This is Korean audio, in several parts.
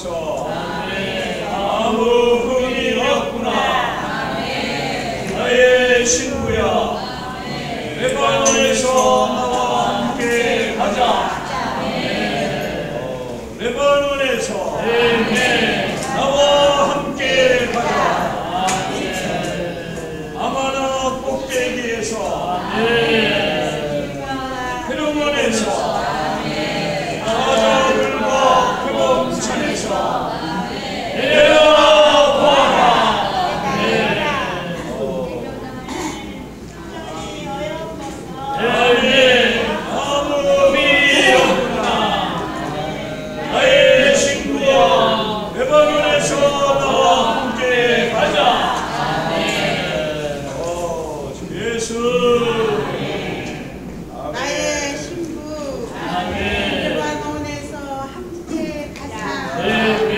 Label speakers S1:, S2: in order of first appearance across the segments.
S1: 주옵소서. 아무 흠이 없구나. 나의 친구야, 레바논에서 나와 함께 가자. 레바논에서 나와 함께 가자. 아마나 꼭대기에서, 헤르몬에서, 아자들과 표범산에서 내려와 보아라. 나의 아무 흠이 없구나. 나의 친구야, 레바논에서 나와 함께 가자. 주 예수.
S2: 나의 신부 레바논에서 함께 가자.
S3: 아멘.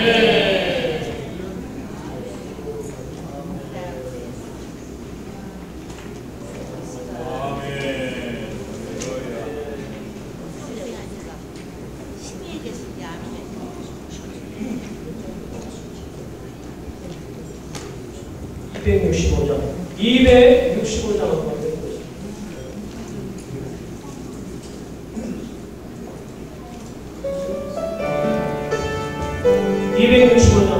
S3: 265장 한번 해보겠습니다. 265장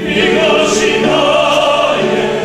S1: 이것이 나의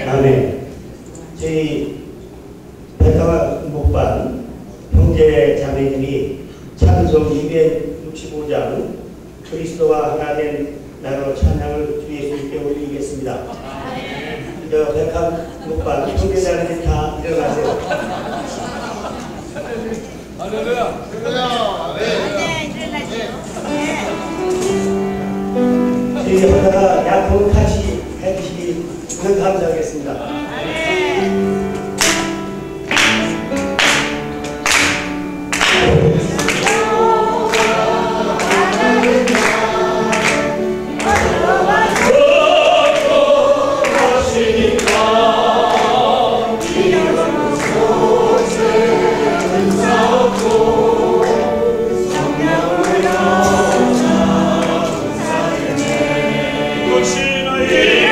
S4: 아멘. 저희 백화관 목반 형제 자매님이 찬송 265장 그리스도와 하나 된 나로 찬양을 주 예수님께 올리겠습니다. 저 백합 목반 형제 자매님 다 일어나세요.
S1: 할렐루야.
S4: 저희 하다가 약속을 같이 해주시면 감사하겠습니다.
S1: 이것이 나의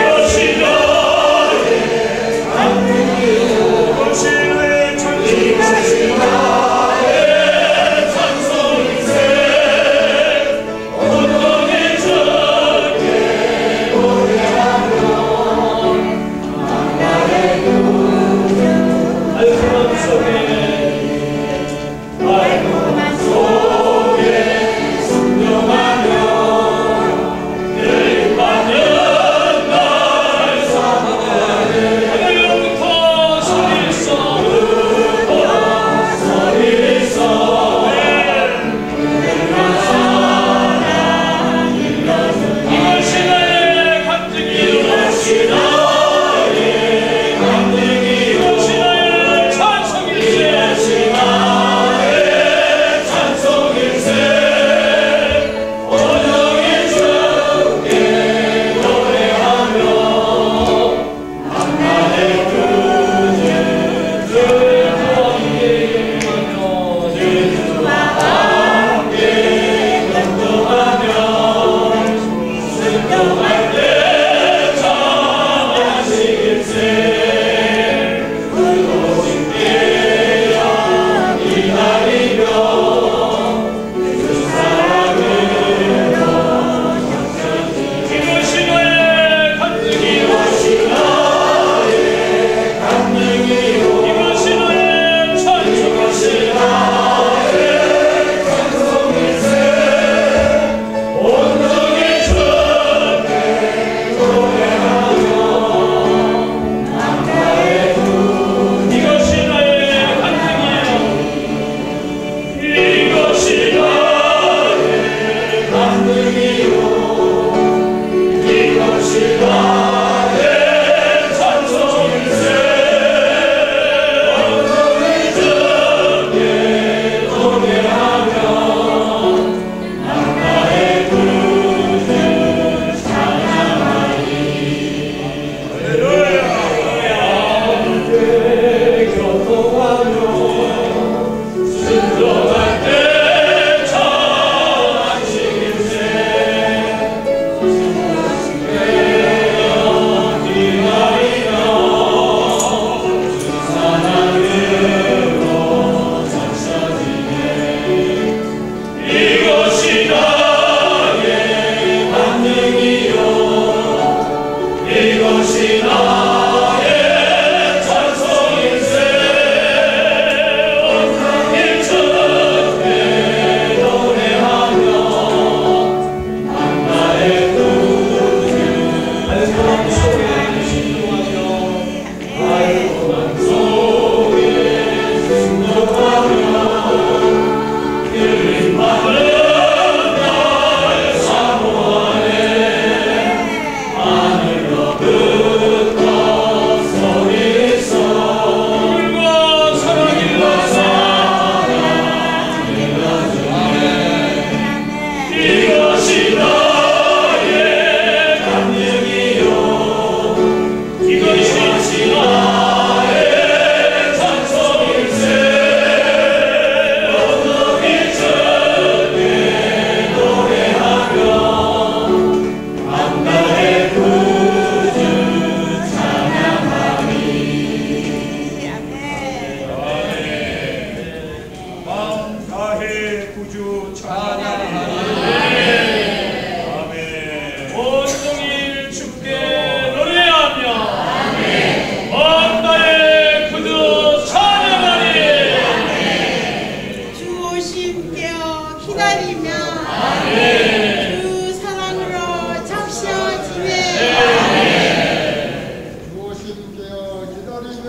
S5: 주여 기다리며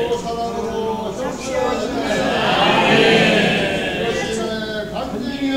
S5: 또 사랑으로 성취하시네 이것이 내 간증이요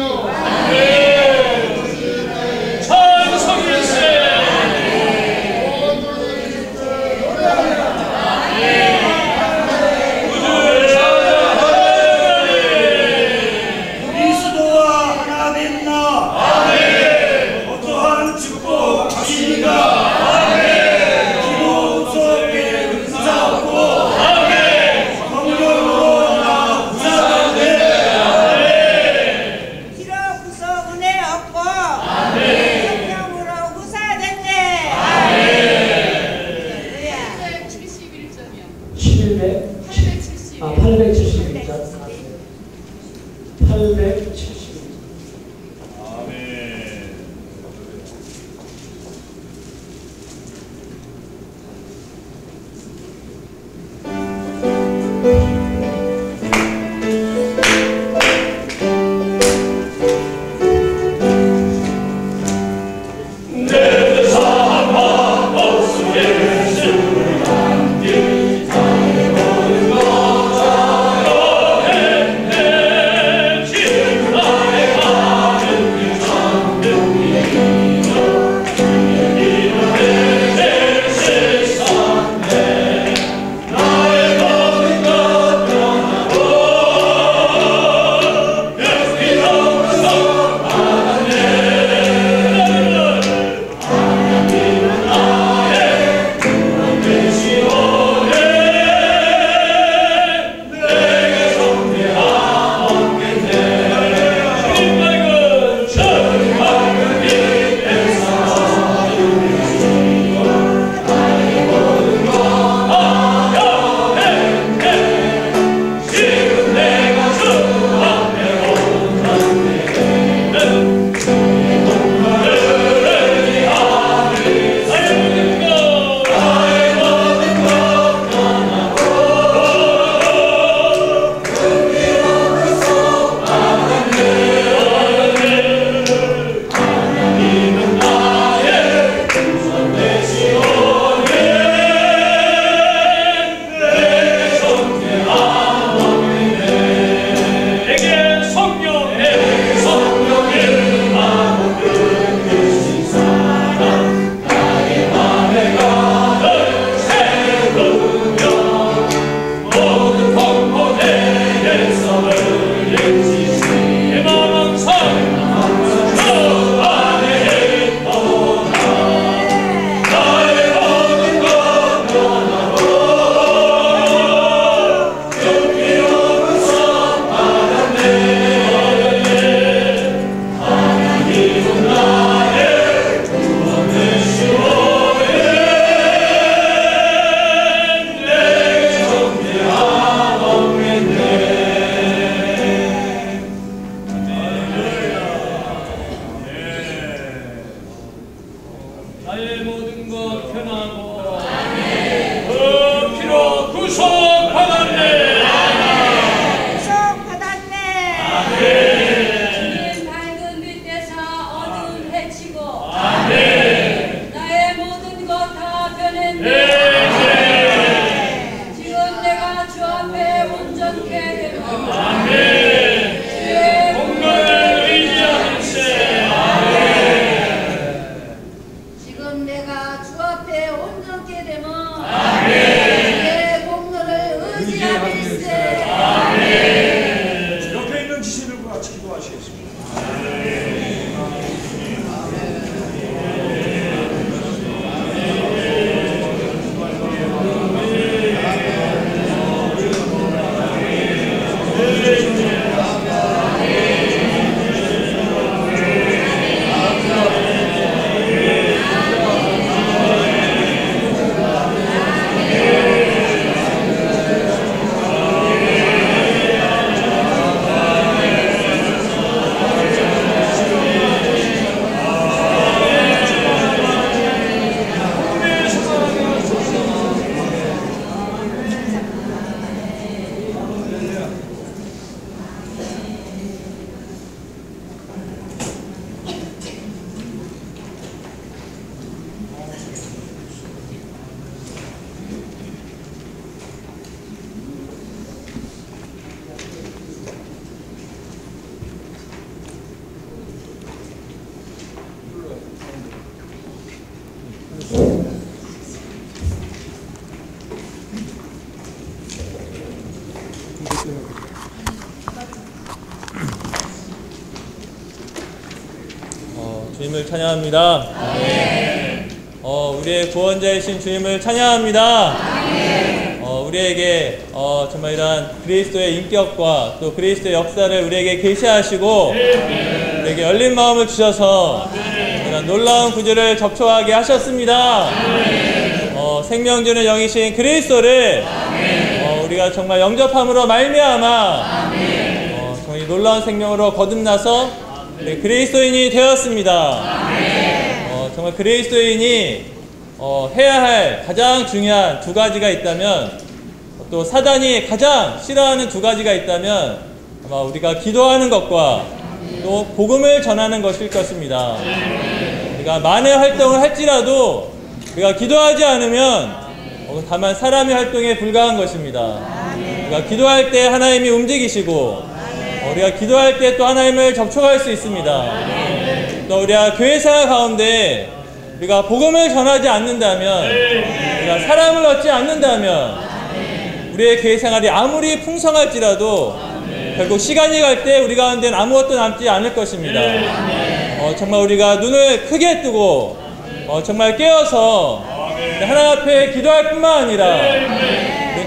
S6: 주님을 찬양합니다. 우리의 구원자이신 주님을 찬양합니다. 우리에게 정말 이러한 그리스도의 인격과 또 그리스도의 역사를 우리에게 계시하시고 우리에게 열린 마음을 주셔서 이런 놀라운 구주를 접촉하게 하셨습니다. 생명 주는 영이신 그리스도를 우리가 정말 영접함으로 말미암아 정말 놀라운 생명으로 거듭나서 그리스도인이 되었습니다. 정말 그리스도인이 해야 할 가장 중요한 두 가지가 있다면, 또 사단이 가장 싫어하는 두 가지가 있다면 아마 우리가 기도하는 것과 또 복음을 전하는 것일 것입니다. 우리가 많은 활동을 할지라도 우리가 기도하지 않으면 다만 사람의 활동에 불과한 것입니다. 우리가 기도할 때 하나님이 움직이시고 우리가 기도할 때 또 하나님을 접촉할 수 있습니다. 또 우리가 교회생활 가운데 우리가 복음을 전하지 않는다면, 우리가 사람을 얻지 않는다면 우리의 교회생활이 아무리 풍성할지라도 결국 시간이 갈 때 우리 가운데는 아무것도 남지 않을 것입니다. 정말 우리가 눈을 크게 뜨고 정말 깨어서 하나님 앞에 기도할 뿐만 아니라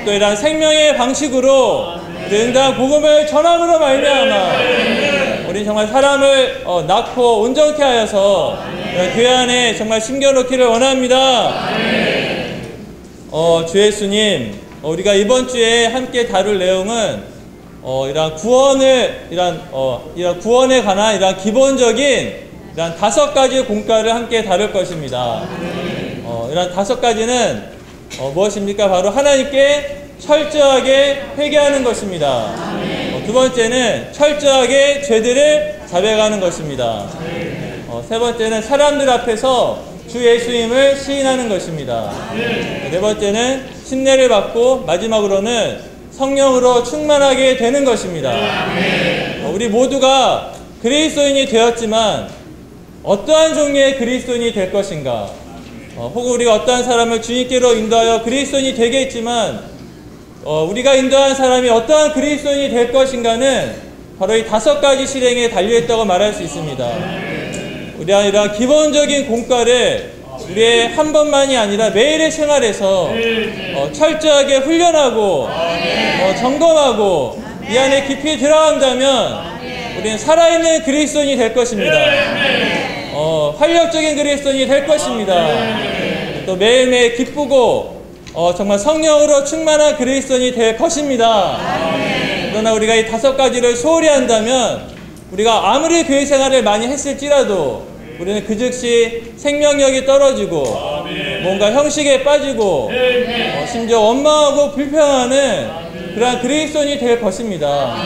S6: 또 이러한 생명의 방식으로 응답 복음을 전함으로 말미암아 우리 정말 사람을 낳고 온전케 하여서 교회 안에 정말 심겨놓기를 원합니다. 주 예수님, 우리가 이번 주에 함께 다룰 내용은 이러한 구원에 관한 이러한 기본적인 이러한 5가지 공과를 함께 다룰 것입니다. 이러한 5가지는 무엇입니까? 바로 하나님께 철저하게 회개하는 것입니다. 두 번째는 철저하게 죄들을 자백하는 것입니다. 세 번째는 사람들 앞에서 주 예수님을 시인하는 것입니다. 네 번째는 신뢰를 받고 마지막으로는 성령으로 충만하게 되는 것입니다. 우리 모두가 그리스도인이 되었지만 어떠한 종류의 그리스도인이 될 것인가, 혹은 우리가 어떠한 사람을 주님께로 인도하여 그리스도인이 되게 했지만 우리가 인도한 사람이 어떠한 그리스도인이 될 것인가는 바로 이 5가지 실행에 달려있다고 말할 수 있습니다. 우리가 이런 기본적인 공과를 우리의 한 번만이 아니라 매일의 생활에서 철저하게 훈련하고 점검하고 이 안에 깊이 들어간다면 우리는 살아있는 그리스도인이 될 것입니다. 활력적인 그리스도인이 될 것입니다. 또 매일매일 기쁘고 정말 성령으로 충만한 그리스도인이 될 것입니다. 그러나 우리가 이 5가지를 소홀히 한다면 우리가 아무리 교회 생활을 많이 했을지라도 우리는 그 즉시 생명력이 떨어지고 뭔가 형식에 빠지고 심지어 원망하고 불평하는 그러한 그리스도인이 될 것입니다.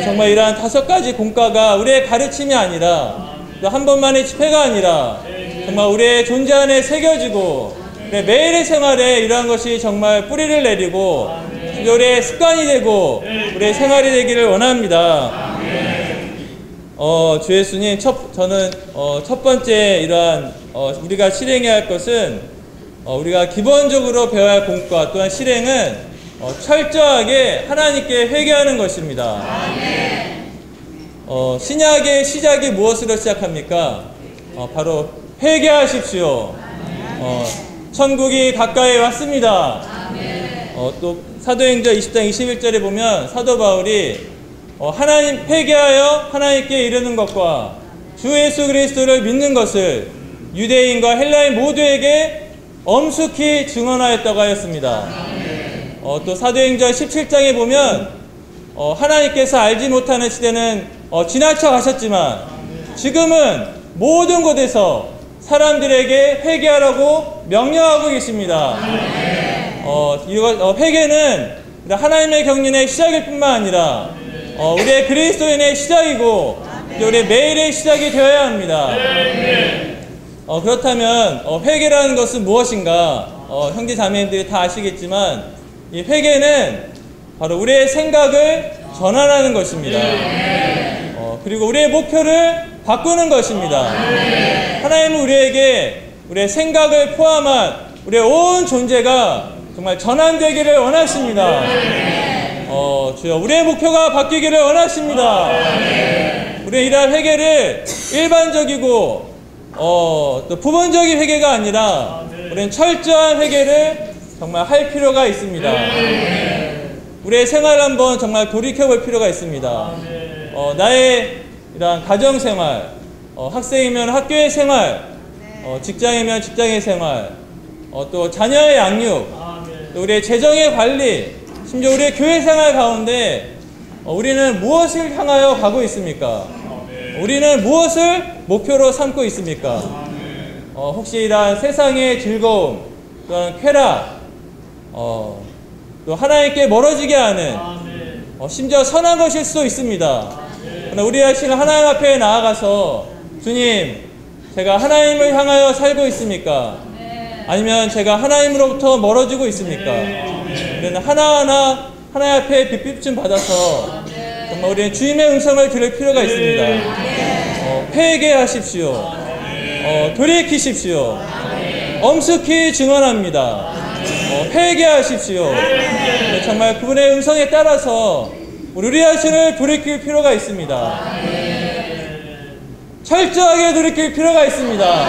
S6: 정말 이러한 5가지 공과가 우리의 가르침이 아니라 또 한 번만의 집회가 아니라 정말 우리의 존재 안에 새겨지고 매일의 생활에 이러한 것이 정말 뿌리를 내리고 우리의 습관이 되고 우리의 생활이 되기를 원합니다. 주 예수님, 저는 첫 번째 이러한 우리가 실행해야 할 것은 우리가 기본적으로 배워야 할 공과 또한 실행은 철저하게 하나님께 회개하는 것입니다. 신약의 시작이 무엇으로 시작합니까? 바로 회개하십시오. 천국이 가까이 왔습니다. 또 사도행전 20장 21절에 보면 사도 바울이 하나님 회개하여 하나님께 이르는 것과 주 예수 그리스도를 믿는 것을 유대인과 헬라인 모두에게 엄숙히 증언하였다고 하였습니다. 또 사도행전 17장에 보면 하나님께서 알지 못하는 시대는 지나쳐 가셨지만 지금은 모든 곳에서 사람들에게 회개하라고 명령하고 계십니다. 회개는 하나님의 경륜의 시작일 뿐만 아니라 우리의 그리스도인의 시작이고 우리의 매일의 시작이 되어야 합니다. 그렇다면 회개라는 것은 무엇인가? 형제 자매님들이 다 아시겠지만 이 회개는 바로 우리의 생각을 전환하는 것입니다. 그리고 우리의 목표를 바꾸는 것입니다. 하나님은 우리에게 우리의 생각을 포함한 우리의 온 존재가 정말 전환되기를 원하십니다. 주여, 우리의 목표가 바뀌기를 원하십니다. 우리의 이러한 회개를 일반적이고 또 부분적인 회개가 아니라 우리는 철저한 회개를 정말 할 필요가 있습니다. 우리의 생활을 한번 정말 돌이켜볼 필요가 있습니다. 나의 이런 가정생활, 학생이면 학교의 생활, 직장이면 직장의 생활, 또 자녀의 양육, 또 우리의 재정의 관리, 심지어 우리의 교회 생활 가운데 우리는 무엇을 향하여 가고 있습니까? 우리는 무엇을 목표로 삼고 있습니까? 혹시 이러한 세상의 즐거움, 또한 쾌락, 또 하나님께 멀어지게 하는 심지어 선한 것일 수도 있습니다. 그러나 우리 자신을 하나님 앞에 나아가서 주님, 제가 하나님을 향하여 살고 있습니까? 아니면 제가 하나님으로부터 멀어지고 있습니까? 우리는 하나하나 하나님 앞에 빛비춤 받아서 정말 우리는 주님의 음성을 들을 필요가 있습니다. 회개하십시오. 돌이키십시오. 엄숙히 증언합니다. 회개하십시오. 정말 그분의 음성에 따라서 우리 자신을 돌이킬 필요가 있습니다. 철저하게 돌이킬 필요가 있습니다.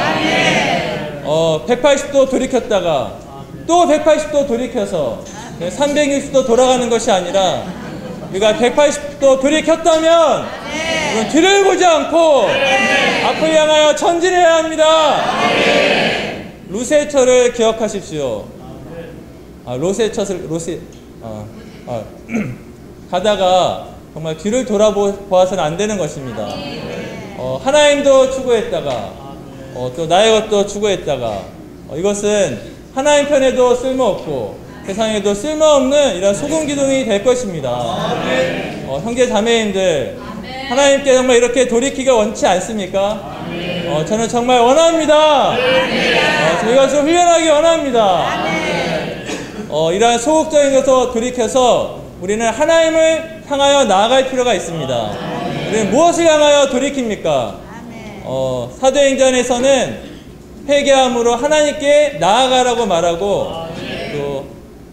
S6: 180도 돌이켰다가 또 180도 돌이켜서 360도 돌아가는 것이 아니라 우리가 180도 돌이켰다면 우리는 뒤를 보지 않고 앞을 향하여 전진해야 합니다. 루세처를 기억하십시오. 가다가 정말 뒤를 돌아보아서는 안 되는 것입니다. 하나님도 추구했다가 또 나의 것도 추구했다가 이것은 하나님 편에도 쓸모없고 세상에도 쓸모없는 이런 소금 기둥이 될 것입니다. 형제 자매님들, 하나님께 정말 이렇게 돌이키기가 원치 않습니까? 저는 정말 원합니다. 저희가 좀 훈련하기 원합니다. 이러한 소극적인 것을 돌이켜서 우리는 하나님을 향하여 나아갈 필요가 있습니다. 우리는 무엇을 향하여 돌이킵니까? 사도행전에서는 회개함으로 하나님께 나아가라고 말하고, 또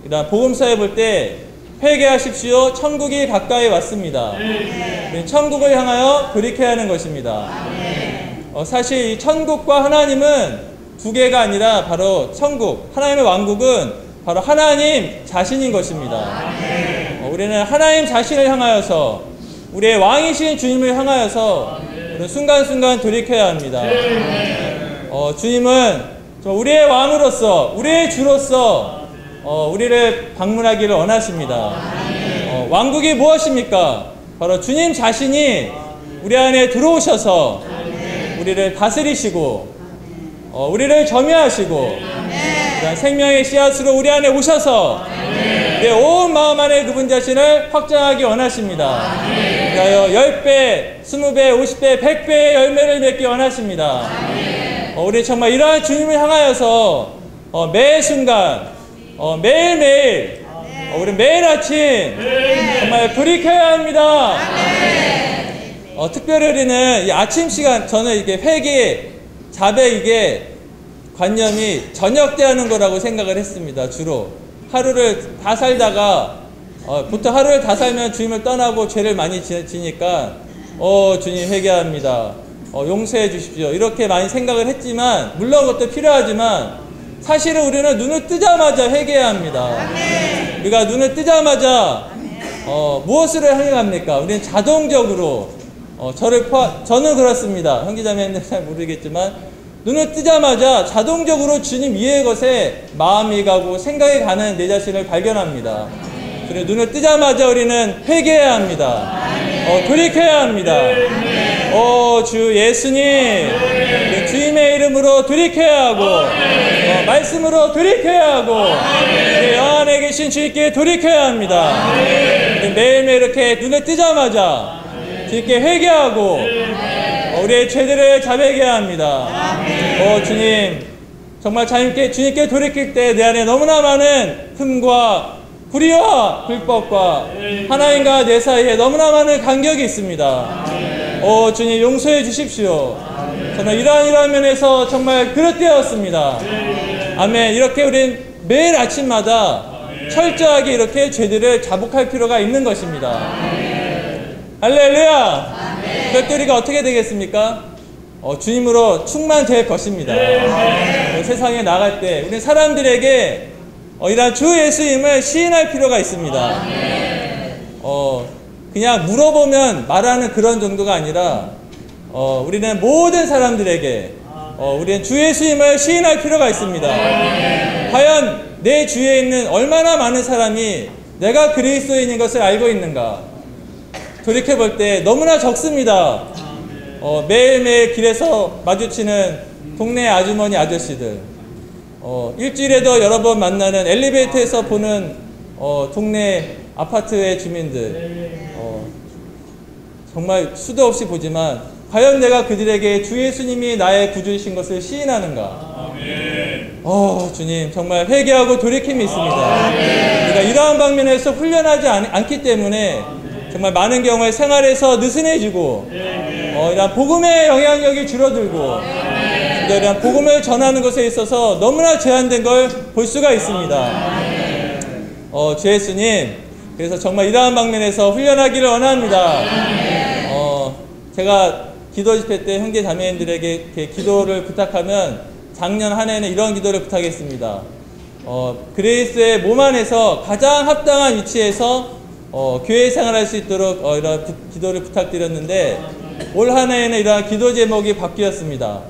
S6: 이런 복음서에 볼 때 회개하십시오, 천국이 가까이 왔습니다. 우리는 천국을 향하여 돌이켜야 하는 것입니다. 사실 이 천국과 하나님은 두 개가 아니라 바로 천국, 하나님의 왕국은 바로 하나님 자신인 것입니다. 우리는 하나님 자신을 향하여서 우리의 왕이신 주님을 향하여서 우리는 순간순간 돌이켜야 합니다. 주님은 우리의 왕으로서, 우리의 주로서 우리를 방문하기를 원하십니다. 왕국이 무엇입니까? 바로 주님 자신이 우리 안에 들어오셔서 우리를 다스리시고 우리를 점유하시고 생명의 씨앗으로 우리 안에 오셔서 내 온 마음 안에 그분 자신을 확장하기 원하십니다. 그리하여 10배, 20배, 50배, 100배의 열매를 맺기 원하십니다. 우리 정말 이러한 주님을 향하여서 매 순간, 매일매일, 우리 매일 아침 정말 돌이켜야 합니다. 특별히 우리는 이 아침 시간, 저는 이게 회개, 자배, 이게 관념이 저녁 때 하는 거라고 생각을 했습니다. 주로 하루를 다 살다가 보통 하루를 다 살면 주님을 떠나고 죄를 많이 지니까 주님 회개합니다, 용서해 주십시오, 이렇게 많이 생각을 했지만, 물론 그것도 필요하지만 사실은 우리는 눈을 뜨자마자 회개해야 합니다. 우리가 눈을 뜨자마자 무엇을 행합니까? 우리는 자동적으로 저는 그렇습니다. 형제자매는 잘 모르겠지만 눈을 뜨자마자 자동적으로 주님 이외의 것에 마음이 가고 생각이 가는 내 자신을 발견합니다. 그래서 눈을 뜨자마자 우리는 회개해야 합니다. 돌이켜야 합니다. 주 예수님, 주님의 이름으로 돌이켜야 하고, 말씀으로 돌이켜야 하고, 여 안에 계신 주님께 돌이켜야 합니다. 매일매일 이렇게 눈을 뜨자마자 주님께 회개하고 우리의 죄들을 자백해야 합니다. 주님, 정말 주님께 돌이킬 때 내 안에 너무나 많은 흠과 불의와 불법과 하나님과 내 사이에 너무나 많은 간격이 있습니다. 주님, 용서해 주십시오. 정말 이러한 면에서 정말 그릇되었습니다. 아멘. 이렇게 우린 매일 아침마다 철저하게 이렇게 죄들을 자복할 필요가 있는 것입니다. 할렐루야. 그럴 때 우리가 어떻게 되겠습니까? 주님으로 충만될 것입니다. 세상에 나갈 때 우리 사람들에게 이러한 주 예수님을 시인할 필요가 있습니다. 그냥 물어보면 말하는 그런 정도가 아니라 우리는 모든 사람들에게 우리는 주 예수님을 시인할 필요가 있습니다. 과연 내 주위에 있는 얼마나 많은 사람이 내가 그리스도인인 것을 알고 있는가? 돌이켜볼 때 너무나 적습니다. 매일매일 길에서 마주치는 동네 아주머니 아저씨들, 일주일에도 여러 번 만나는 엘리베이터에서 보는 동네 아파트의 주민들, 정말 수도 없이 보지만 과연 내가 그들에게 주 예수님이 나의 구주이신 것을 시인하는가? 주님, 정말 회개하고 돌이킴이 있습니다. 우리가 이러한 방면에서 훈련하지 않기 때문에 정말 많은 경우에 생활에서 느슨해지고 이런 복음의 영향력이 줄어들고 이런 복음을 전하는 것에 있어서 너무나 제한된 걸 볼 수가 있습니다. 주 예수님, 그래서 정말 이러한 방면에서 훈련하기를 원합니다. 제가 기도 집회 때 형제 자매님들에게 이렇게 기도를 부탁하면 작년 한 해는 이런 기도를 부탁했습니다. 그리스도의 몸 안에서 가장 합당한 위치에서 교회 생활할 수 있도록 이런 기도를 부탁드렸는데 올 한 해에는 이러한 기도 제목이 바뀌었습니다.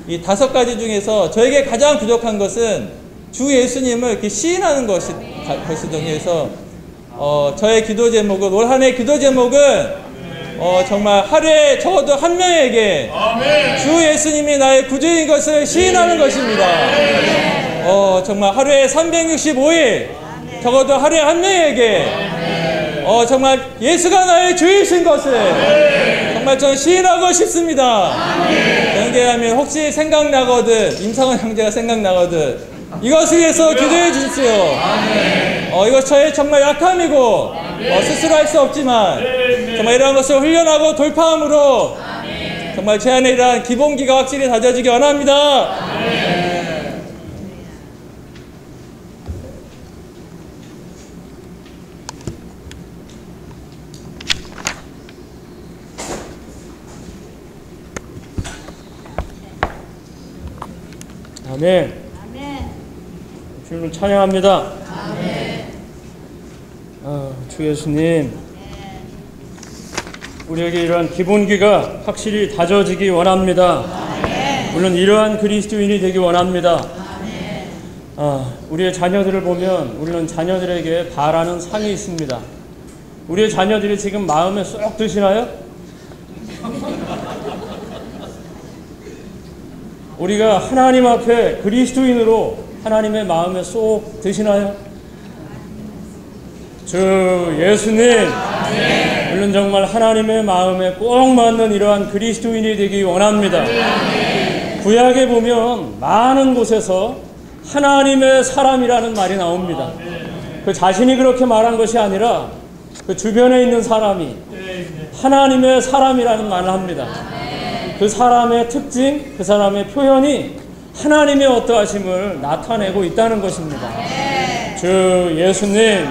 S6: 이 5가지 중에서 저에게 가장 부족한 것은 주 예수님을 이렇게 시인하는 것이거든요. 그래서 저의 기도 제목은 올 한 해 기도 제목은 정말 하루에 적어도 한 명에게 주 예수님이 나의 구주인 것을 시인하는 것입니다. 정말 하루에 365일 적어도 하루에 한 명에게 정말 예수가 나의 주이신 것을 정말 저는 시인하고 싶습니다. 그런데 혹시 생각나거든, 임상원 형제가 생각나거든, 이것을 위해서 기도해 주십시오. 이것 저의 정말 약함이고 스스로 할 수 없지만 정말 이러한 것을 훈련하고 돌파함으로 정말 제 안에 이러한 기본기가 확실히 다져지기 원합니다.
S3: 아멘. 주님을 찬양합니다. 주 예수님, 우리에게 이러한 기본기가 확실히 다져지기 원합니다. 물론 이러한 그리스도인이 되기 원합니다. 우리의 자녀들을 보면 우리는 자녀들에게 바라는 상이 있습니다. 우리의 자녀들이 지금 마음에 쏙 드시나요? 우리가 하나님 앞에 그리스도인으로 하나님의 마음에 쏙 드시나요? 주 예수님, 물론 정말 하나님의 마음에 꼭 맞는 이러한 그리스도인이 되기 원합니다. 구약에 보면 많은 곳에서 하나님의 사람이라는 말이 나옵니다. 그 자신이 그렇게 말한 것이 아니라 그 주변에 있는 사람이 하나님의 사람이라는 말을 합니다. 그 사람의 특징, 그 사람의 표현이 하나님의 어떠하심을 나타내고 있다는 것입니다. 주 예수님,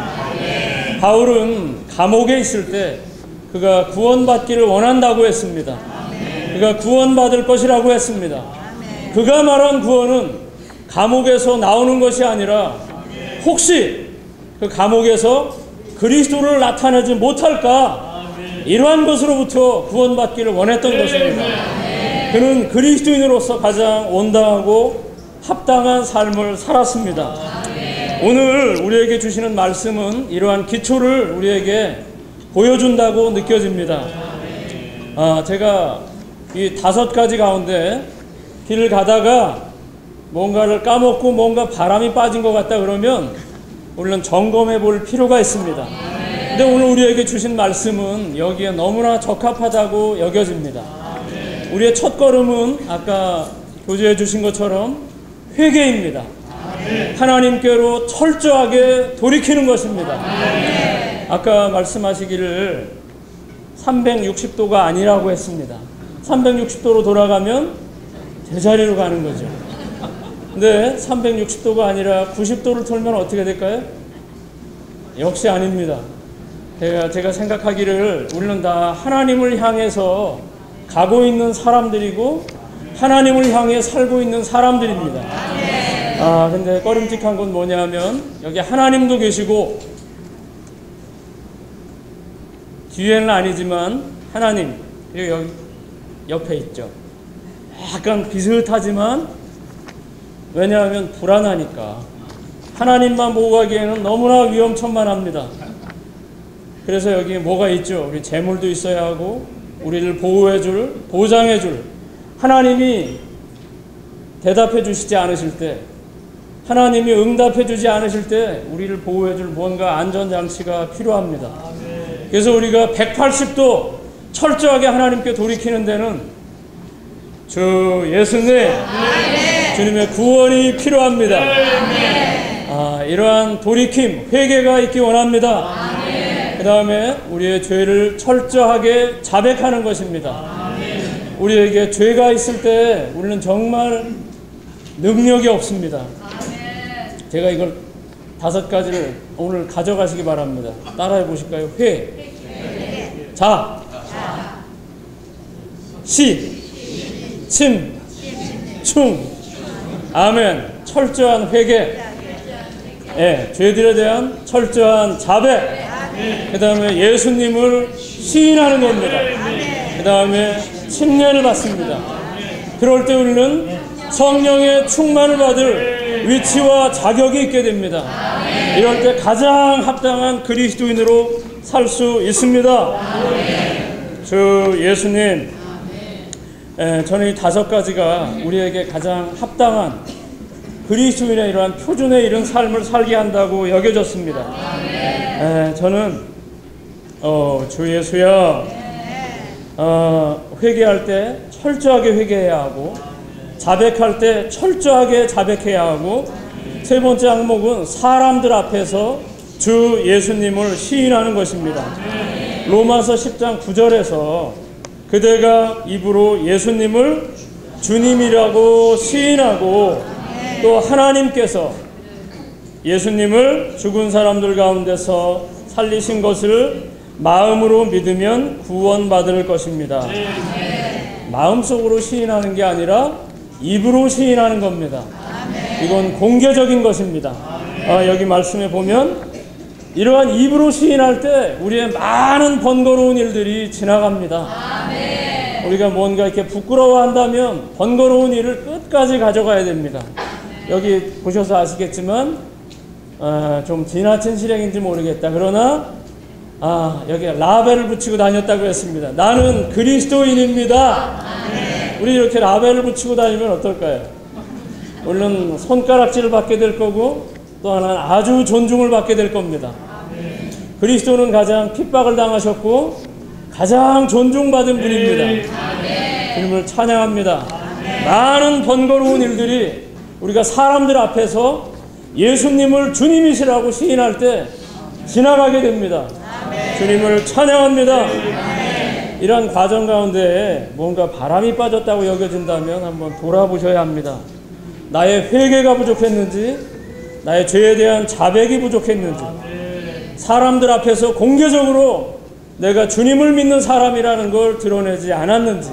S3: 바울은 감옥에 있을 때 그가 구원받기를 원한다고 했습니다. 그가 구원받을 것이라고 했습니다. 그가 말한 구원은 감옥에서 나오는 것이 아니라 혹시 그 감옥에서 그리스도를 나타내지 못할까, 이러한 것으로부터 구원받기를 원했던 것입니다. 그는 그리스도인으로서 가장 온당하고 합당한 삶을 살았습니다. 오늘 우리에게 주시는 말씀은 이러한 기초를 우리에게 보여준다고 느껴집니다. 제가 이 5가지 가운데 길을 가다가 뭔가를 까먹고 뭔가 바람이 빠진 것 같다 그러면 우리는 점검해 볼 필요가 있습니다. 근데 오늘 우리에게 주신 말씀은 여기에 너무나 적합하다고 여겨집니다. 우리의 첫 걸음은 아까 교제해 주신 것처럼 회개입니다. 하나님께로 철저하게 돌이키는 것입니다. 아까 말씀하시기를 360도가 아니라고 했습니다. 360도로 돌아가면 제자리로 가는 거죠. 근데 360도가 아니라 90도를 돌면 어떻게 될까요? 역시 아닙니다. 제가 생각하기를 우리는 다 하나님을 향해서 가고 있는 사람들이고 하나님을 향해 살고 있는 사람들입니다. 근데 꺼림칙한 건 뭐냐면 여기 하나님도 계시고 뒤에는 아니지만 하나님 여기 옆에 있죠. 약간 비슷하지만 왜냐하면 불안하니까 하나님만 보고 가기에는 너무나 위험천만합니다. 그래서 여기 뭐가 있죠? 우리 재물도 있어야 하고 우리를 보호해줄, 보장해줄 하나님이 대답해 주시지 않으실 때, 하나님이 응답해 주지 않으실 때 우리를 보호해줄 뭔가 안전장치가 필요합니다. 그래서 우리가 180도 철저하게 하나님께 돌이키는 데는 주 예수님, 주님의 구원이 필요합니다. 이러한 돌이킴, 회개가 있기 원합니다. 그 다음에 우리의 죄를 철저하게 자백하는 것입니다. 우리에게 죄가 있을 때 우리는 정말 능력이 없습니다. 제가 이걸 5가지를 오늘 가져가시기 바랍니다. 따라해 보실까요? 회, 자, 시, 침, 충, 아멘. 철저한 회개, 죄들에 대한 철저한 자백, 그 다음에 예수님을 시인하는 겁니다. 그 다음에 침례를 받습니다. 그럴 때 우리는 성령의 충만을 받을 위치와 자격이 있게 됩니다. 이럴 때 가장 합당한 그리스도인으로 살 수 있습니다. 주 예수님, 저는 이 5가지가 우리에게 가장 합당한 그리스도인의 이러한 표준의 이런 삶을 살게 한다고 여겨졌습니다. 저는 주 예수여, 회개할 때 철저하게 회개해야 하고 자백할 때 철저하게 자백해야 하고, 세 번째 항목은 사람들 앞에서 주 예수님을 시인하는 것입니다. 로마서 10장 9절에서 그대가 입으로 예수님을 주님이라고 시인하고 또 하나님께서 예수님을 죽은 사람들 가운데서 살리신 것을 마음으로 믿으면 구원받을 것입니다. 마음속으로 시인하는 게 아니라 입으로 시인하는 겁니다. 이건 공개적인 것입니다. 여기 말씀에 보면 이러한 입으로 시인할 때 우리의 많은 번거로운 일들이 지나갑니다. 우리가 뭔가 이렇게 부끄러워한다면 번거로운 일을 끝까지 가져가야 됩니다. 여기 보셔서 아시겠지만 좀 지나친 실행인지 모르겠다. 그러나 여기 라벨을 붙이고 다녔다고 했습니다. 나는 그리스도인입니다. 우리 이렇게 라벨을 붙이고 다니면 어떨까요? 물론 손가락질을 받게 될 거고 또 하나는 아주 존중을 받게 될 겁니다. 그리스도는 가장 핍박을 당하셨고 가장 존중받은 분입니다. 주님을 찬양합니다. 많은 번거로운 일들이 우리가 사람들 앞에서 예수님을 주님이시라고 시인할 때 지나가게 됩니다. 주님을 찬양합니다. 이러한 과정 가운데 뭔가 바람이 빠졌다고 여겨진다면 한번 돌아보셔야 합니다. 나의 회개가 부족했는지, 나의 죄에 대한 자백이 부족했는지, 사람들 앞에서 공개적으로 내가 주님을 믿는 사람이라는 걸 드러내지 않았는지,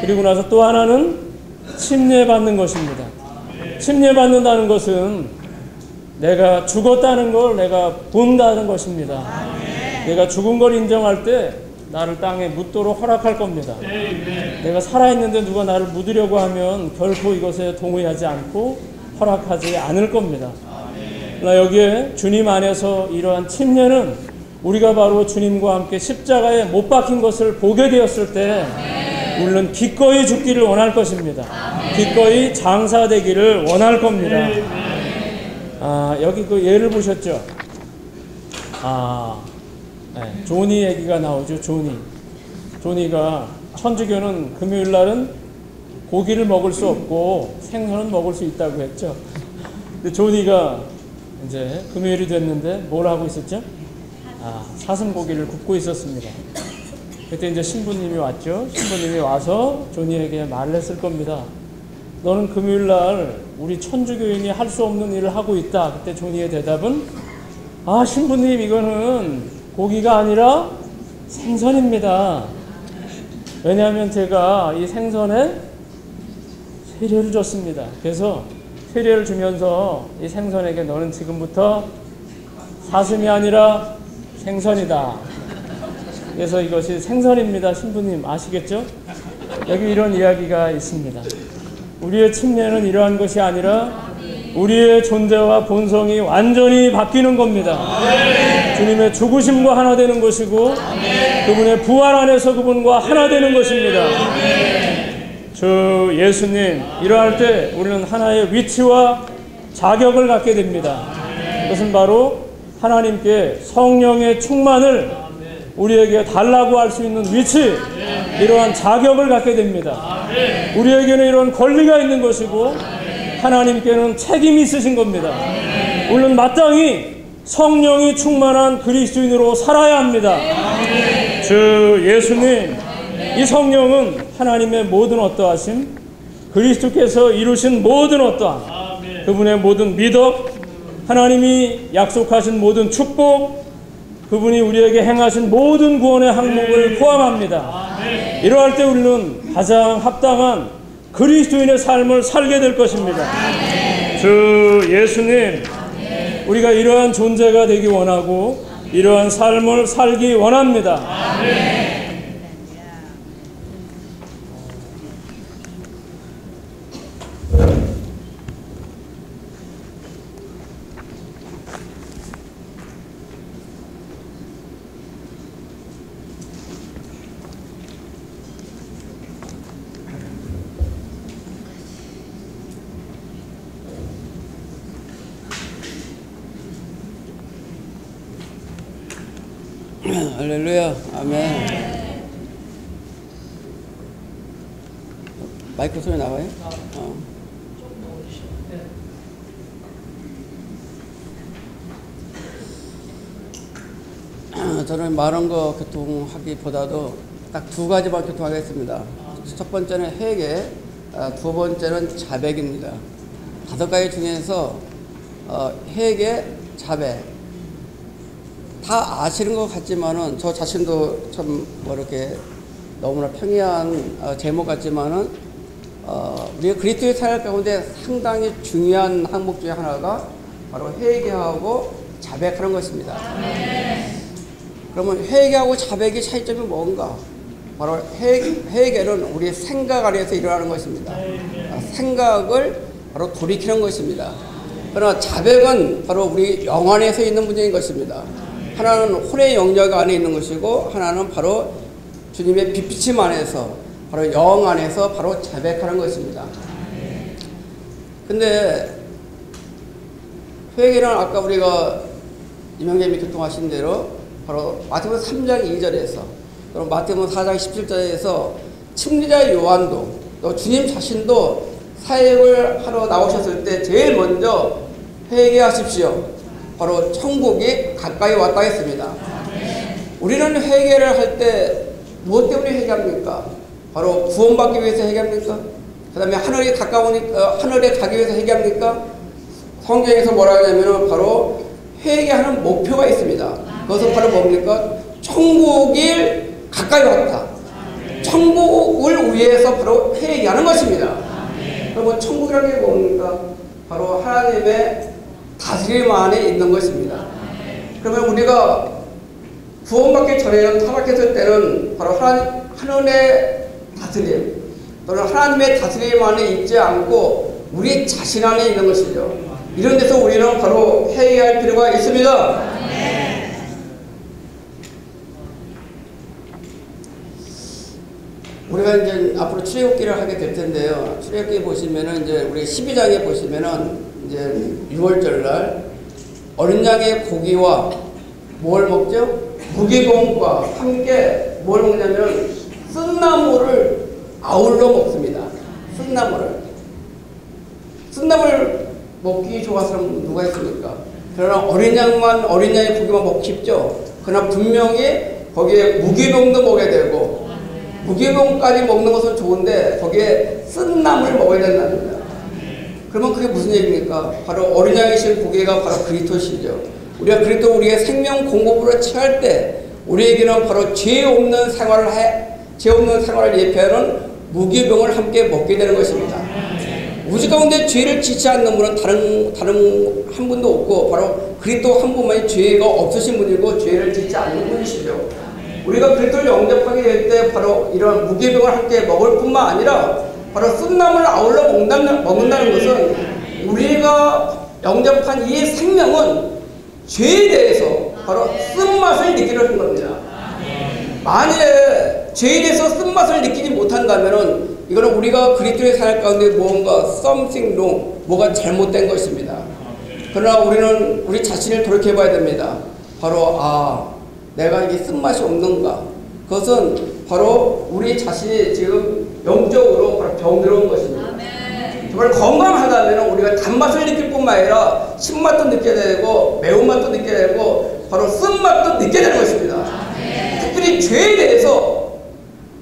S3: 그리고 나서 또 하나는 침례받는 것입니다. 침례받는다는 것은 내가 죽었다는 걸 내가 본다는 것입니다. 내가 죽은 걸 인정할 때 나를 땅에 묻도록 허락할 겁니다. 내가 살아있는데 누가 나를 묻으려고 하면 결코 이것에 동의하지 않고 허락하지 않을 겁니다. 그러나 여기에 주님 안에서 이러한 침례는 우리가 바로 주님과 함께 십자가에 못 박힌 것을 보게 되었을 때 우리는 기꺼이 죽기를 원할 것입니다. 기꺼이 장사되기를 원할 겁니다. 여기 그 예를 보셨죠? 조니 얘기가 나오죠. 조니가 천주교는 금요일 날은 고기를 먹을 수 없고 생선은 먹을 수 있다고 했죠. 근데 조니가 이제 금요일이 됐는데 뭘 하고 있었죠? 사슴고기를 굽고 있었습니다. 그때 이제 신부님이 왔죠. 신부님이 와서 조니에게 말을 했을 겁니다. 너는 금요일 날 우리 천주교인이 할 수 없는 일을 하고 있다. 그때 조니의 대답은 신부님, 이거는 고기가 아니라 생선입니다. 왜냐하면 제가 이 생선에 세례를 줬습니다. 그래서 세례를 주면서 이 생선에게 너는 지금부터 사슴이 아니라 생선이다. 그래서 이것이 생선입니다. 신부님 아시겠죠? 여기 이런 이야기가 있습니다. 우리의 침례는 이러한 것이 아니라 우리의 존재와 본성이 완전히 바뀌는 겁니다. 주님의 죽으심과 하나 되는 것이고 그분의 부활 안에서 그분과 하나 되는 것입니다. 주 예수님, 이러할 때 우리는 하나의 위치와 자격을 갖게 됩니다. 그것은 바로 하나님께 성령의 충만을 우리에게 달라고 할 수 있는 위치, 이러한 자격을 갖게 됩니다. 우리에게는 이런 권리가 있는 것이고 하나님께는 책임이 있으신 겁니다. 우리는 마땅히 성령이 충만한 그리스도인으로 살아야 합니다. 주 예수님, 이 성령은 하나님의 모든 어떠하심, 그리스도께서 이루신 모든 어떠함, 그분의 모든 미덕, 하나님이 약속하신 모든 축복, 그분이 우리에게 행하신 모든 구원의 항목을 포함합니다. 이러할 때 우리는 가장 합당한 그리스도인의 삶을 살게 될 것입니다. 주 예수님, 우리가 이러한 존재가 되기 원하고 이러한 삶을 살기 원합니다.
S7: 할렐루야. 아멘. 마이크 소리 나와요? 저는 많은 거 교통하기보다도 딱 두 가지만 교통하겠습니다. 첫 번째는 회개, 두 번째는 자백입니다. 5가지 중에서 회개, 자백 다 아시는 것 같지만은 저 자신도 참 뭐 이렇게 너무나 평이한 제목 같지만은 우리가 그리스도의 생활 가운데 상당히 중요한 항목 중에 하나가 바로 회개하고 자백하는 것입니다. 그러면 회개하고 자백의 차이점이 뭔가? 바로 회개는 우리의 생각 안에서 일어나는 것입니다. 생각을 바로 돌이키는 것입니다. 그러나 자백은 바로 우리 영 안에서 있는 문제인 것입니다. 하나는 혼의 영역 안에 있는 것이고 하나는 바로 주님의 빛비침 안에서 바로 영 안에서 바로 자백하는 것입니다. 근데 회개는 아까 우리가 이명재님이 교통하신 대로 바로 마태복음 3장 2절에서 또 마태복음 4장 17절에서 침례자 요한도 또 주님 자신도 사역을 하러 나오셨을 때 제일 먼저 회개하십시오. 바로 천국이 가까이 왔다 했습니다. 우리는 회개를 할 때 무엇 때문에 회개합니까? 바로 구원받기 위해서 회개합니까? 그 다음에 하늘에 가까우니까 하늘에 가기 위해서 회개합니까? 성경에서 뭐라 하냐면 바로 회개하는 목표가 있습니다. 그것은 바로 뭡니까? 천국이 가까이 왔다. 천국을 위해서 바로 회개하는 것입니다. 그러면 천국이라는 게 뭡니까? 바로 하나님의 다스림 안에 있는 것입니다. 그러면 우리가 구원받기 전에는 타락했을 때는 바로 하늘의 다스림 또는 하나님의 다스림 안에 있지 않고 우리 자신 안에 있는 것이죠. 이런 데서 우리는 바로 회개할 필요가 있습니다. 우리가 이제 앞으로 출애굽기를 하게 될 텐데요. 출애굽기 보시면은 이제 우리 12장에 보시면은 이제 6월절 날 어린 양의 고기와 뭘 먹죠? 무기봉과 함께 뭘 먹냐면 쓴나물을 아울러 먹습니다. 쓴나물 먹기 좋아하는 사람 누가 있습니까? 그러나 어린 양의 고기만 먹기 쉽죠. 그러나 분명히 거기에 무기봉도 먹어야 되고 무기봉까지 먹는 것은 좋은데 거기에 쓴나물을 먹어야 된다는 겁니다. 그러면 그게 무슨 얘기입니까? 바로 어린 양이신 고기가 바로 그리스도시죠. 우리가 그리스도 우리의 생명 공급으로 취할 때 우리에게는 바로 죄 없는 생활을 예표하는 무기병을 함께 먹게 되는 것입니다. 오직 가운데 죄를 짓지 않는 분은 다른 한 분도 없고 바로 그리스도 한 분만이 죄가 없으신 분이고 죄를 짓지 않는 분이시죠. 우리가 그리스도를 영접하게 될 때 바로 이런 무교병을 함께 먹을 뿐만 아니라 바로 쓴나물을 아울러 먹는다는 것은 우리가 영접한 이 생명은 죄에 대해서 바로 쓴맛을 느끼려 하는 겁니다. 만일에 죄에 대해서 쓴맛을 느끼지 못한다면 이거는 우리가 그리스도의 삶 가운데 무언가 something wrong, 뭐가 잘못된 것입니다. 그러나 우리는 우리 자신을 돌이켜 봐야 됩니다. 바로 내가 이게 쓴맛이 없는가? 그것은 바로 우리 자신이 지금 영적으로 바로 병들어온 것입니다. 정말 건강하다면 우리가 단맛을 느낄 뿐만 아니라 신맛도 느껴야 되고 매운맛도 느껴야 되고 바로 쓴맛도 느껴야 되는 것입니다. 특별히 죄에 대해서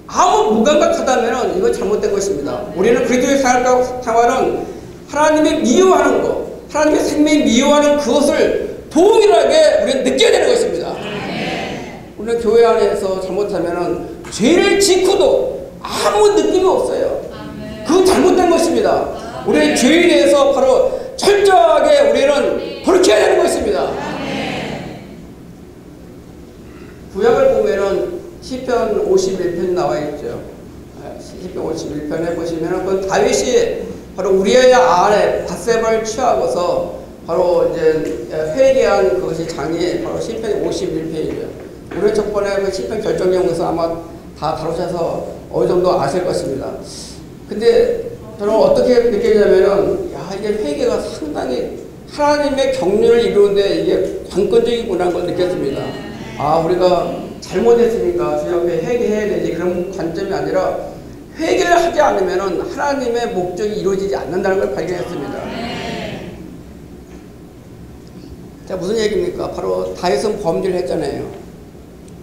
S7: 아무 무감각하다면 이건 잘못된 것입니다. 우리는 그리스도의 생활은 하나님의 미워하는 것, 하나님의 생명이 미워하는 그것을 동일하게 우리는 느껴야 되는 것입니다. 우리는 교회 안에서 잘못하면 죄를 짓고도 아무 느낌이 없어요. 그건 잘못된 것입니다. 우리는 죄에 대해서 바로 철저하게 우리는 돌이켜야 되는 것입니다. 구약을 보면은 시편 51편 나와 있죠. 시편 51편에 보시면은 그 다윗이 바로 우리아의 아내 밧세바를 취하고서 바로 이제 회개한 그것이 장이 바로 시편 51편이죠. 우리 저번에 그 시편 결정령에서 아마 다 다루셔서 어느 정도 아실 것입니다. 근데 저는 어떻게 느끼냐면은 이게 회개가 상당히 하나님의 경륜을 이루는데 이게 관건적이구나 걸 느꼈습니다. 우리가 잘못했으니까 주님 앞에 회개해야 되지 그런 관점이 아니라 회개를 하지 않으면은 하나님의 목적이 이루어지지 않는다는 걸 발견했습니다. 자, 무슨 얘기입니까? 바로 다윗은 범죄를 했잖아요.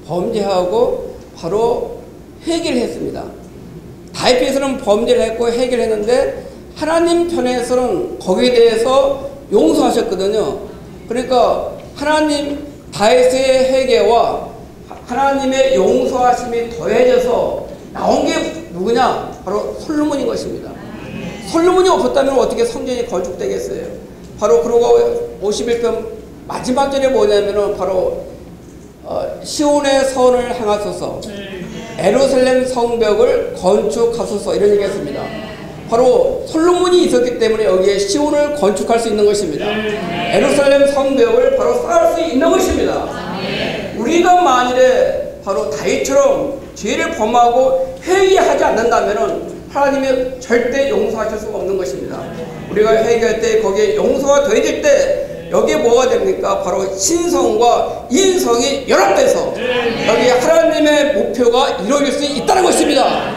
S7: 범죄하고 바로 회개를 했습니다. 다윗에서는 범죄를 했고 회개를 했는데 하나님 편에서는 거기에 대해서 용서하셨거든요. 그러니까 하나님 다윗의 회개와 하나님의 용서하심이 더해져서 나온 게 누구냐? 바로 솔로몬인 것입니다. 솔로몬이 없었다면 어떻게 성전이 건축되겠어요? 바로 그러고 51편 마지막 절에 뭐냐면은 바로 시온의 선을 향하소서 예루살렘 성벽을 건축하소서 이런 얘기 했습니다. 바로 솔로몬이 있었기 때문에 여기에 시온을 건축할 수 있는 것입니다. 예루살렘 성벽을 바로 쌓을 수 있는 것입니다. 우리가 만일에 바로 다윗처럼 죄를 범하고 회개하지 않는다면 하나님이 절대 용서하실 수가 없는 것입니다. 우리가 회개할 때 거기에 용서가 더해질 때 여기에 뭐가 됩니까? 바로 신성과 인성이 연합돼서 여기 하나님의 목표가 이루어질 수 있다는 것입니다.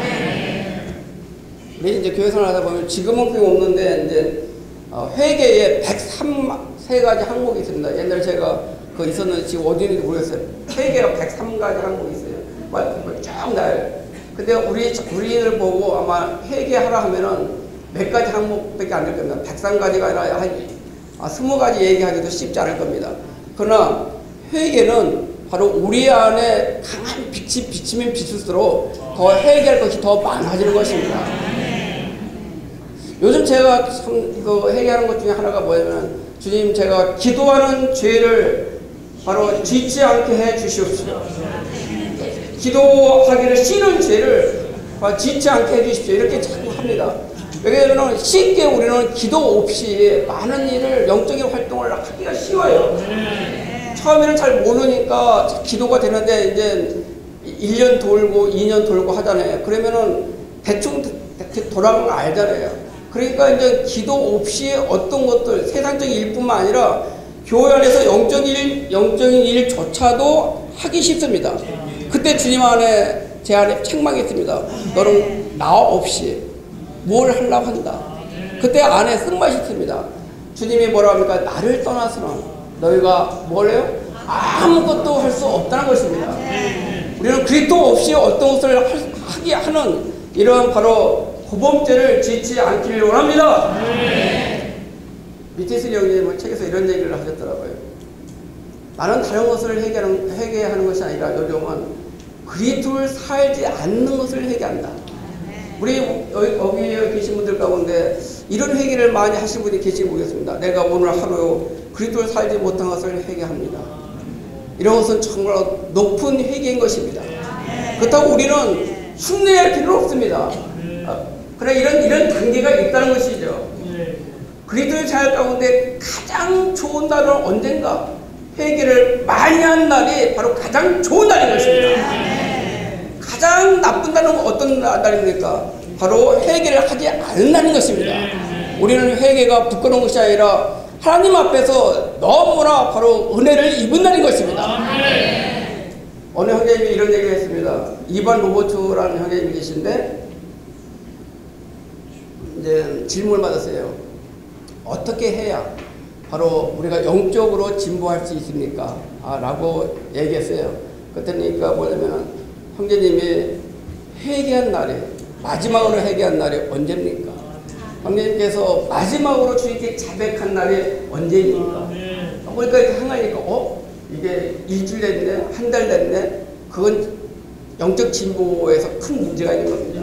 S7: 우리 이제 교회 생활하다 보면 지금은 그게 없는데 이제 회개에 103가지 항목이 있습니다. 옛날에 제가 그 있었는데 지금 어디 있는지 모르겠어요. 회개가 103가지 항목이 있어요. 쫙 나요. 근데 우리를 보고 아마 회개하라 하면은 몇 가지 항목밖에 안 될 겁니다. 103가지가 아니라 한 20가지 얘기하기도 쉽지 않을 겁니다. 그러나 회개는 바로 우리 안에 강한 빛이 비치면 비칠수록 더 회개할 것이 더 많아지는 것입니다. 요즘 제가 참 이거 회개하는 것 중에 하나가 뭐냐면 주님 제가 기도하는 죄를 바로 짓지 않게 해 주시옵시오. 기도하기를 싫은 죄를 짓지 않게 해 주십시오. 이렇게 자꾸 합니다. 왜냐하면 쉽게 우리는 기도 없이 많은 일을 영적인 활동을 하기가 쉬워요. 처음에는 잘 모르니까 기도가 되는데 이제 1년 돌고 2년 돌고 하잖아요. 그러면은 대충 돌아가는 거 알잖아요. 그러니까 이제 기도 없이 어떤 것들 세상적인 일뿐만 아니라 교회 안에서 영적인 일조차도 하기 쉽습니다. 그때 주님 안에 제 안에 책망이 있습니다. 너는 나 없이 뭘 하려고 한다. 그때 안에 쓴맛이 있습니다. 주님이 뭐라고 합니까? 나를 떠나서는 너희가 뭘 해요? 아무것도 할 수 없다는 것입니다. 우리는 그리스도 없이 어떤 것을 하게 하는 이런 바로 고범죄를 짓지 않기를 원합니다. 미테스 형님은 책에서 이런 얘기를 하셨더라고요. 나는 다른 것을 회개하는 것이 아니라 요즘은 그리스도를 살지 않는 것을 회개한다. 우리 여기 계신 분들 가운데 이런 회개를 많이 하신 분이 계실지 모르겠습니다. 내가 오늘 하루 그리스도를 살지 못한 것을 회개합니다. 이런 것은 정말 높은 회개인 것입니다. 그렇다고 우리는 흉내낼 필요는 없습니다. 그러나 이런 단계가 있다는 것이죠. 그리스도의 자녀 가운데 가장 좋은 날은 언젠가? 회개를 많이 한 날이 바로 가장 좋은 날인 것입니다. 가장 나쁜 날은 어떤 날입니까? 바로 회개를 하지 않는 날인 것입니다. 우리는 회개가 부끄러운 것이 아니라 하나님 앞에서 너무나 바로 은혜를 입은 날인 것입니다. 어느 형제님이 이런 얘기를 했습니다. 이반 로버츠라는 형제님이 계신데 이제 질문을 받았어요. 어떻게 해야 바로 우리가 영적으로 진보할 수 있습니까? 라고 얘기했어요. 그랬더니까 뭐냐면 형제님이 회개한 날이 마지막으로 회개한 날이 언제입니까? 형제님께서 마지막으로 주님께 자백한 날이 언제입니까? 그러니까 이렇게 항하니까 이게 일주일 됐네? 한 달 됐네? 그건 영적 진보에서 큰 문제가 있는 겁니다.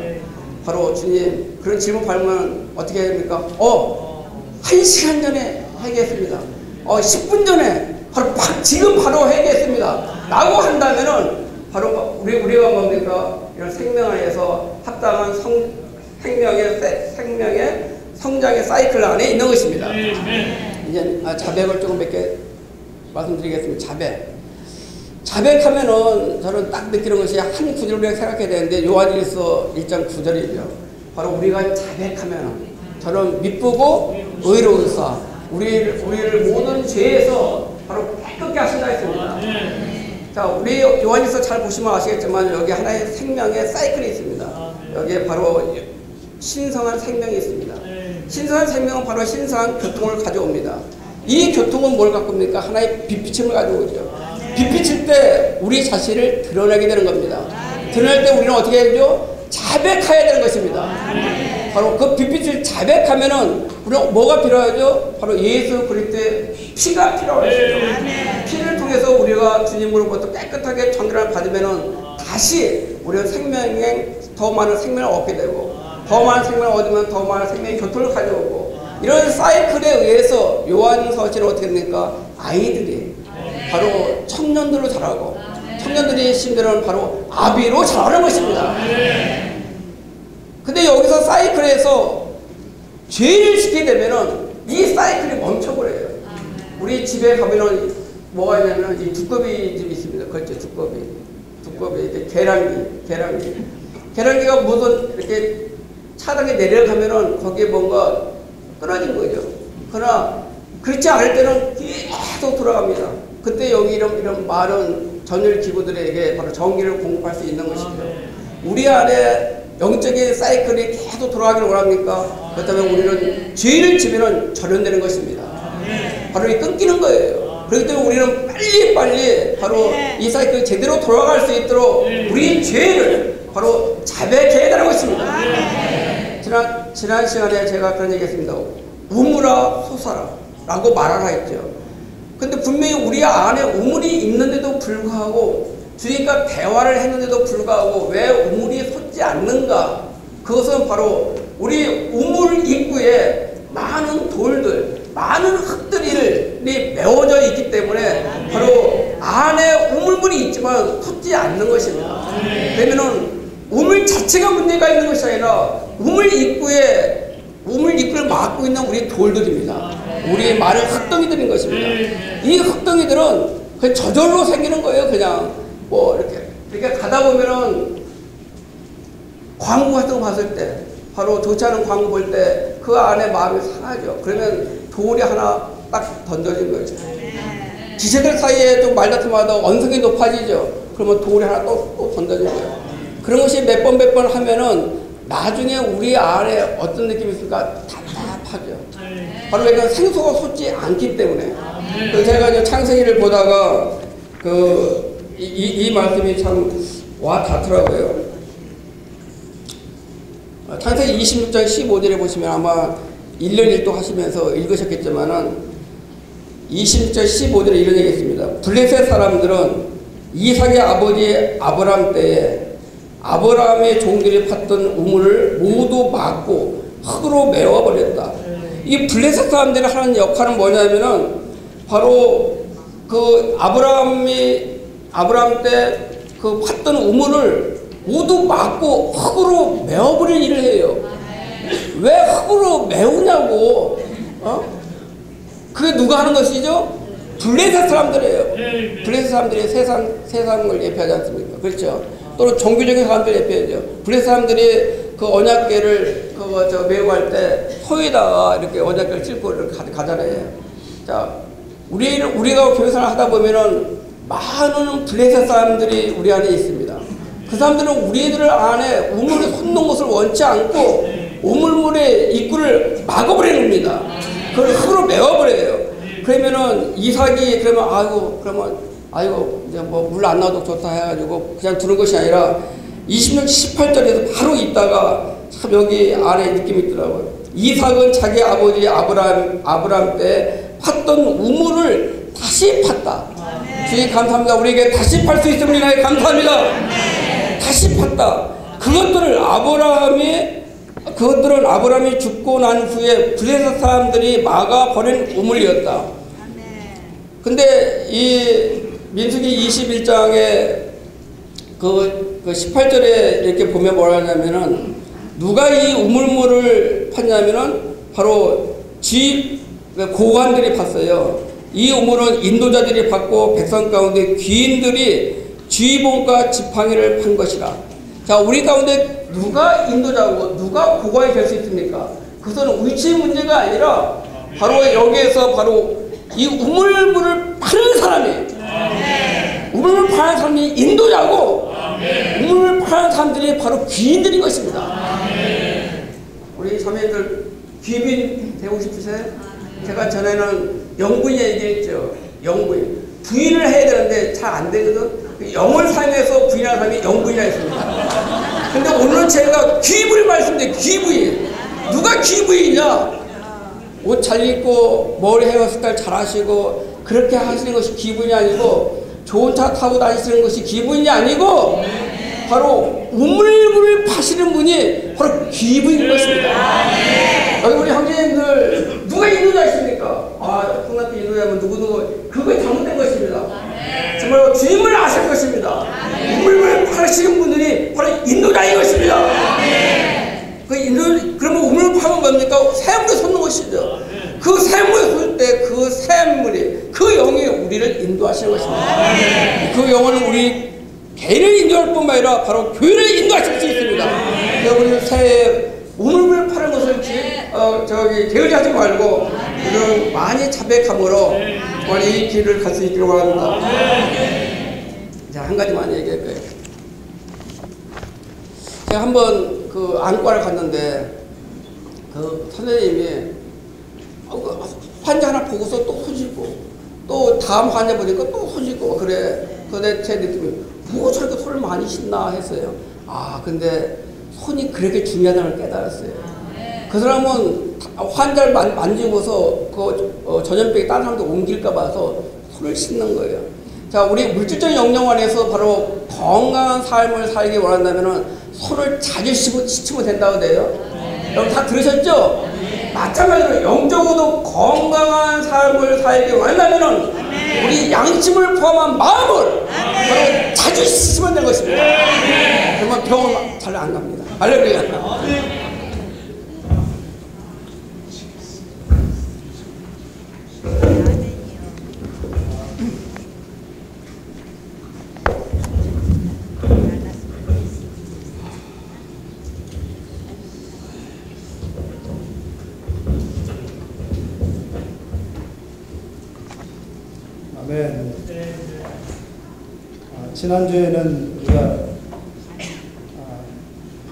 S7: 바로 주님 그런 질문 받으면 어떻게 해야 됩니까? 1시간 전에 회개했습니다. 10분 전에 지금 바로 회개했습니다. 라고 한다면은 바로 우리가 뭡니까? 이런 생명 안에서 합당한 생명의 성장의 사이클 안에 있는 것입니다. 이제 자백을 조금 몇 개 말씀드리겠습니다. 자백하면은 저는 딱 느끼는 것이 한 구절을 우리가 생각해야 되는데 요한일서 1장 9절이죠. 바로 우리가 자백하면 저는 미쁘고 의로운 사 우리를 모든 죄에서 바로 깨끗게 하신다 했습니다. 자, 우리 요한일서 잘 보시면 아시겠지만 여기 하나의 생명의 사이클이 있습니다. 여기에 바로 신성한 생명이 있습니다. 신성한 생명은 바로 신성한 교통을 가져옵니다. 이 교통은 뭘 갖고 옵니까? 하나의 빛비침을 가져오죠. 빛비칠 때 우리 자신을 드러내게 되는 겁니다. 드러낼 때 우리는 어떻게 해야죠? 자백해야 되는 것입니다. 바로 그 빛빛을 자백하면은 우리는 뭐가 필요하죠? 바로 예수 그리스도의 피가 필요하죠. 피를 통해서 우리가 주님으로부터 깨끗하게 정결함을 받으면은 다시 우리는 더 많은 생명을 얻게 되고 더 많은 생명을 얻으면 더 많은 생명의 교통을 가져오고 이런 사이클에 의해서 요한서신은 어떻게 됩니까? 아이들이 바로 청년들로 자라고 청년들이 심지어는 바로 아비로 자라는 것입니다. 근데 여기서 사이클에서 죄를 지게 되면은 이 사이클이 멈춰버려요. 우리 집에 가면은 뭐가 있냐면 이 두꺼비 집이 있습니다. 그렇죠. 두꺼비 계란기가 무슨 이렇게 차단에 내려가면은 거기에 뭔가 떨어진 거죠. 그러나 그렇지 않을 때는 계속 돌아갑니다. 그때 여기 이런 많은 전열 기구들에게 바로 전기를 공급할 수 있는 것입니다. 우리 안에 영적인 사이클이 계속 돌아가기를 원합니까? 그렇다면 우리는 죄를 지면은 절연되는 것입니다. 바로 이 끊기는 거예요. 그렇기 때문에 우리는 빨리 바로 이 사이클이 제대로 돌아갈 수 있도록 우리 죄를 바로 자백해야 되는 것입니다. 지난 시간에 제가 그런 얘기 했습니다. 우물아 솟아라 라고 말하라 했죠. 근데 분명히 우리 안에 우물이 있는데도 불구하고 주님과 대화를 했는데도 불구하고 왜 우물이 솟지 않는가? 그것은 바로 우리 우물 입구에 많은 돌들, 많은 흙들이 메워져 있기 때문에 바로 안에 우물물이 있지만 솟지 않는 것입니다. 그러면은 우물 자체가 문제가 있는 것이 아니라 우물 입구를 막고 있는 우리 돌들입니다. 우리 많은 흙덩이들인 것입니다. 이 흙덩이들은 그냥 저절로 생기는 거예요. 그냥 뭐 이렇게 가다 보면은 광고 같은 거 봤을 때 바로 좋지 않은 광고 볼 때 그 안에 마음이 상하죠. 그러면 돌이 하나 딱 던져진 거예요. 지체들 사이에 좀 말다툼하다 언성이 높아지죠. 그러면 돌이 하나 또 던져진 거예요. 그런 것이 몇 번 하면은 나중에 우리 안에 어떤 느낌이 있을까? 답답하죠. 바로 그러니까 생수가 솟지 않기 때문에. 그래서 제가 이제 창세기를 보다가 이 말씀이 참 와 닿더라고요. 창세기 26장 15절에 보시면 아마 1년 1도 하시면서 읽으셨겠지만은 26장 15절에 이런 얘기 했습니다. 블레셋 사람들은 이삭의 아버지 아브람 때에 아브라함의 종들이 팠던 우물을 모두 막고 흙으로 메워버렸다. 이 블레셋 사람들이 하는 역할은 뭐냐면은 바로 그 아브라함 때 그 팠던 우물을 모두 막고 흙으로 메워버리는 일을 해요. 왜 흙으로 메우냐고. 그게 누가 하는 것이죠? 블레셋 사람들이에요. 블레셋 사람들이 세상을 예표하지 않습니까? 그렇죠. 또는 종교적인 사람들을 예표하죠. 블레셋 사람들이 그 언약궤를 메고 갈 때 소에다가 이렇게 언약궤를 싣고 이렇게 가잖아요. 자, 우리가 교회생활을 하다 보면은 많은 블레셋 사람들이 우리 안에 있습니다. 그 사람들은 우리들 안에 우물에 솟는 것을 원치 않고 우물물의 입구를 막아버리는 겁니다. 그걸 흙으로 메워버려요. 그러면은 이삭이 아이고 이제 뭐 물 안 나와도 좋다 해가지고 그냥 두는 것이 아니라 20년 18절에서 바로 있다가 참 여기 안에 느낌이 있더라고요. 이삭은 자기 아버지 아브라함 때 팠던 우물을 다시 팠다. 주님 감사합니다. 우리에게 다시 팔 수 있음을 인하여 감사합니다. 다시 팠다. 그것들은 아브라함이 죽고 난 후에 블레셋 사람들이 막아버린 우물이었다. 근데 이 민수기 21장에 그 18절에 이렇게 보면 뭐라 하냐면은 누가 이 우물물을 팠냐면은 바로 고관들이 팠어요. 이 우물은 인도자들이 팠고 백성 가운데 귀인들이 지휘봉과 지팡이를 판 것이라. 자, 우리 가운데 누가 인도자고 누가 고관이 될 수 있습니까? 그것은 위치 문제가 아니라 바로 여기에서 바로 이 우물물을 파는 사람이 우물물 파는 사람이 인도자고 우물물 파는 사람들이 바로 귀인들인 것입니다. 우리 자매들 귀인 되고 싶으세요? 제가 전에는 영부인 얘기했죠. 영부인. 부인을 해야 되는데 잘 안 되거든. 영을 사용해서 부인하는 사람이 영부인이라 했습니다. 근데 오늘은 제가 귀부인 말씀드려요. 귀부인. 누가 귀부인이냐? 옷 잘 입고 머리 헤어스타일 잘 하시고 그렇게 하시는 것이 귀부인이 아니고 좋은 차 타고 다니시는 것이 귀부인이 아니고 바로 우물물을 파시는 분이 바로 귀부인인 것입니다. 여기 우리 형제님들 누가 인도자 있습니까? 아, 풍락교 인도자면 누구 그거 잘못된 것입니다. 정말 주님을 아실 것입니다. 우물물 파시는 분들이 바로 인도자인 것입니다. 그러면 우물을 파면 뭡니까? 샘물에 솟는 것이죠. 그 샘물에 솟을 때 그 샘물이 그 영이 우리를 인도하시는 것입니다. 그 영은 우리 개인을 인도할 뿐만 아니라 바로 교회를 인도하실 수 있습니다. 그래서 우리 새해 우물물 파는 것을 게을리하지 말고 우리는 많이 자백함으로 이 길을 갈 수 있기를 바랍니다. 자, 한 가지만 얘기할 거예요. 제가 한번 그 안과를 갔는데 그 선생님이 환자 하나 보고서 또 손짓고 또 다음 환자 보니까 또 손짓고 그래. 근데 제 느낌이 뭐 저렇게 손을 많이 씻나 했어요. 아, 근데 손이 그렇게 중요하다는 걸 깨달았어요. 그 사람은 환자를 만지고서 전염병이 다른 사람한테 옮길까 봐서 손을 씻는 거예요. 자, 우리 물질적인 영역 안에서 바로 건강한 삶을 살기 원한다면 손을 자주 씻으면 된다고 돼요. 여러분 다 들으셨죠? 마찬가지로 영적으로도 건강한 삶을 살기 원한다면 우리 양심을 포함한 마음을 바로 자주 씻으면 되는 것입니다. 그러면 병원 잘 안 갑니다. 할렐루야.
S8: 아멘. 지난주에는 우리가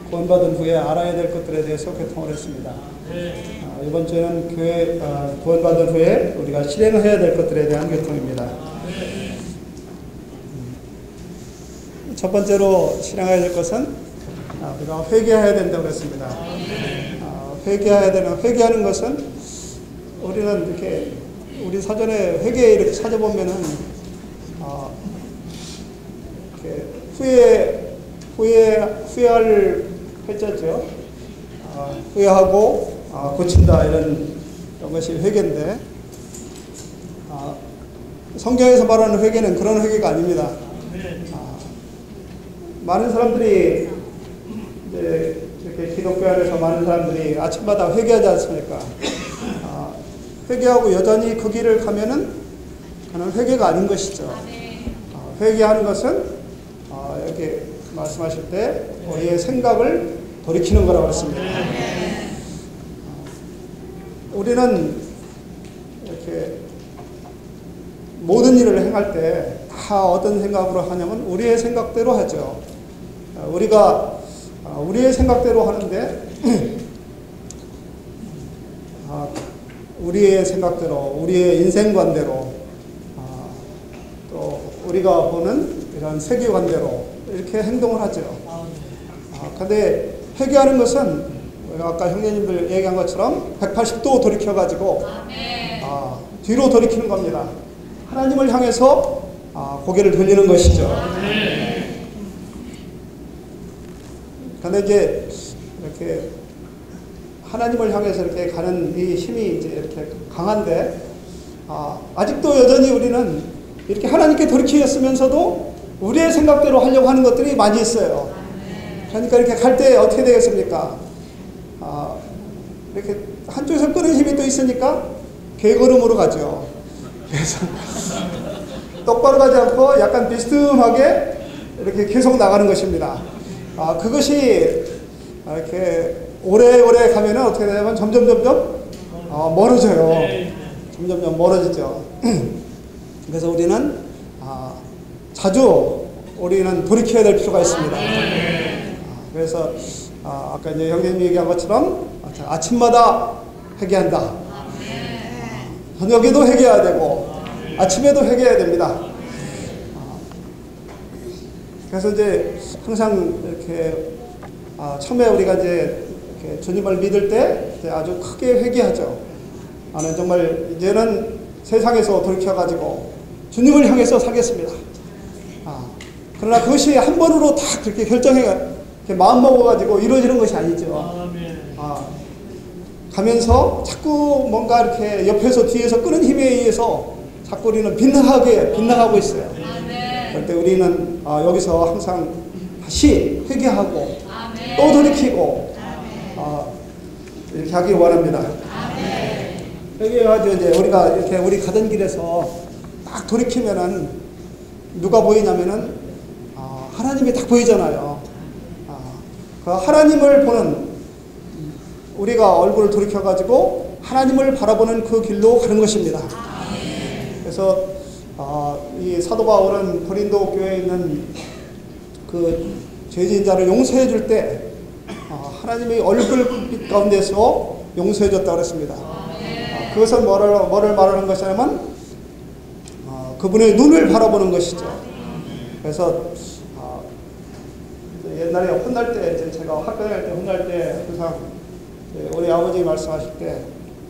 S8: 구원받은 후에 알아야 될 것들에 대해서 교통을 했습니다. 이번 주에는 구원받은 후에 우리가 실행해야 될 것들에 대한 교통입니다. 첫 번째로 실행해야 될 것은 우리가 회개해야 된다고 했습니다. 회개하는 것은 우리는 이렇게 우리 사전에 회개 이렇게 찾아보면은 이렇게 후회할 회자죠. 후회하고 고친다 이런 것이 회개인데, 성경에서 말하는 회개는 그런 회개가 아닙니다. 많은 사람들이 이제 이렇게 기독교 안에서 많은 사람들이 아침마다 회개하지 않습니까? 회개하고 여전히 그 길을 가면은 그는 회개가 아닌 것이죠. 회개하는 것은 이렇게 말씀하실 때 우리의 생각을 돌이키는 거라고 했습니다. 우리는 이렇게 모든 일을 행할 때 다 어떤 생각으로 하냐면 우리의 생각대로 하죠. 우리가 우리의 생각대로 하는데 우리의 생각대로, 우리의 인생관대로, 또 우리가 보는 이런 세계관대로 이렇게 행동을 하죠. 근데 회개하는 것은 아까 형제님들 얘기한 것처럼 180도 돌이켜가지고 뒤로 돌이키는 겁니다. 하나님을 향해서 고개를 돌리는 것이죠. 근데 이제 이렇게 하나님을 향해서 이렇게 가는 이 힘이 이제 이렇게 강한데, 아직도 여전히 우리는 이렇게 하나님께 돌이키었으면서도 우리의 생각대로 하려고 하는 것들이 많이 있어요. 그러니까 이렇게 갈 때 어떻게 되겠습니까? 이렇게 한쪽에서 끄는 힘이 또 있으니까 개걸음으로 가죠. 그래서 똑바로 가지 않고 약간 비스듬하게 이렇게 계속 나가는 것입니다. 그것이 이렇게 오래오래 가면은 어떻게 되냐면 점점 멀어져요. 점점 멀어지죠. 그래서 우리는 자주 우리는 돌이켜야 될 필요가 있습니다. 그래서 아까 이제 형님이 얘기한 것처럼 아침마다 회개한다. 저녁에도 회개해야 되고 아침에도 회개해야 됩니다. 그래서 이제 항상 이렇게 처음에 우리가 이제 이렇게 주님을 믿을 때 이제 아주 크게 회개하죠. 나는 정말 이제는 세상에서 돌이켜가지고 주님을 향해서 살겠습니다. 그러나 그것이 한 번으로 다 그렇게 결정해 마음 먹어가지고 이루어지는 것이 아니죠. 가면서 자꾸 뭔가 이렇게 옆에서 뒤에서 끄는 힘에 의해서 자꾸 우리는 빗나가고 있어요. 그럴 때 우리는 여기서 항상 다시 회개하고 또 돌이키고 이렇게 하길 원합니다. 회개해가지고 이제 우리가 이렇게 우리 가던 길에서 딱 돌이키면은 누가 보이냐면은 하나님이 딱 보이잖아요. 그 하나님을 보는, 우리가 얼굴을 돌이켜가지고 하나님을 바라보는 그 길로 가는 것입니다. 그래서 이 사도 바울은 고린도 교회에 있는 그 죄진자를 용서해 줄 때 하나님의 얼굴빛 가운데서 용서해 줬다고 그랬습니다. 그것은 뭐를 말하는 것이냐면 그분의 눈을 바라보는 것이죠. 그래서 옛날에 혼날 때, 제가 학교 다닐 때 혼날 때 항상 우리 아버지 말씀하실 때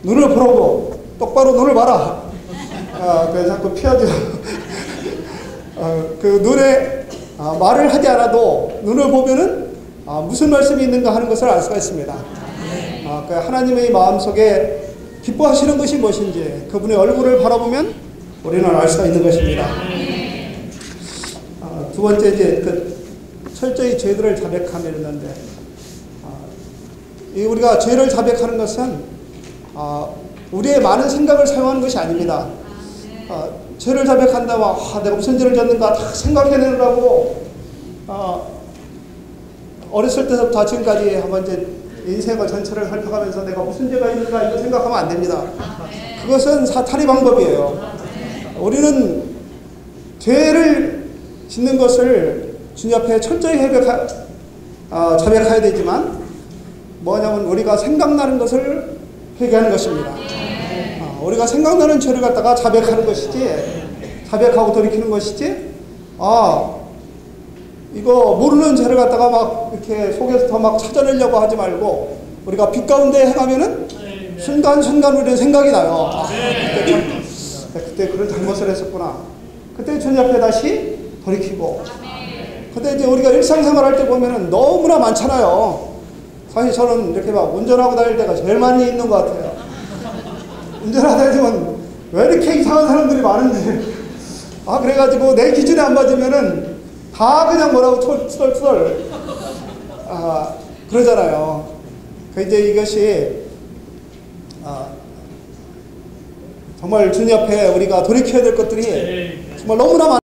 S8: 눈을 보라고, 똑바로 눈을 봐라. 그래서 자꾸 피하죠. 그 눈에 말을 하지 않아도 눈을 보면은 무슨 말씀이 있는가 하는 것을 알 수가 있습니다. 그 하나님의 마음속에 기뻐하시는 것이 무엇인지 그분의 얼굴을 바라보면 우리는 알 수가 있는 것입니다. 두 번째 이제 그 철저히 죄들을 자백하며 있는데, 우리가 죄를 자백하는 것은 우리의 많은 생각을 사용하는 것이 아닙니다. 죄를 자백한다면 내가 무슨 죄를 졌는가 다 생각해내느라고 어렸을 때부터 지금까지 한번 이제 인생을 전체를 살펴가면서 내가 무슨 죄가 있는가 이거 생각하면 안 됩니다. 그것은 사탄의 방법이에요. 우리는 죄를 짓는 것을 주님 앞에 철저히 자백해야 되지만 뭐냐면 우리가 생각나는 것을 회개하는 것입니다. 우리가 생각나는 죄를 갖다가 자백하는 것이지, 자백하고 돌이키는 것이지, 이거 모르는 죄를 갖다가 막 이렇게 속에서 더 막 찾아내려고 하지 말고 우리가 빛 가운데 행하면은 순간순간 우리는 생각이 나요. 그때 그런 잘못을 했었구나. 그때 주님 앞에 다시 돌이키고 근데 이제 우리가 일상생활 할 때 보면은 너무나 많잖아요. 사실 저는 이렇게 막 운전하고 다닐 때가 제일 많이 있는 것 같아요. 운전하다 보면 왜 이렇게 이상한 사람들이 많은지. 그래가지고 내 기준에 안 맞으면은 다 그냥 뭐라고 투덜투덜 그러잖아요. 이제 이것이 정말 주님 앞에 우리가 돌이켜야 될 것들이 정말 너무나 많아요.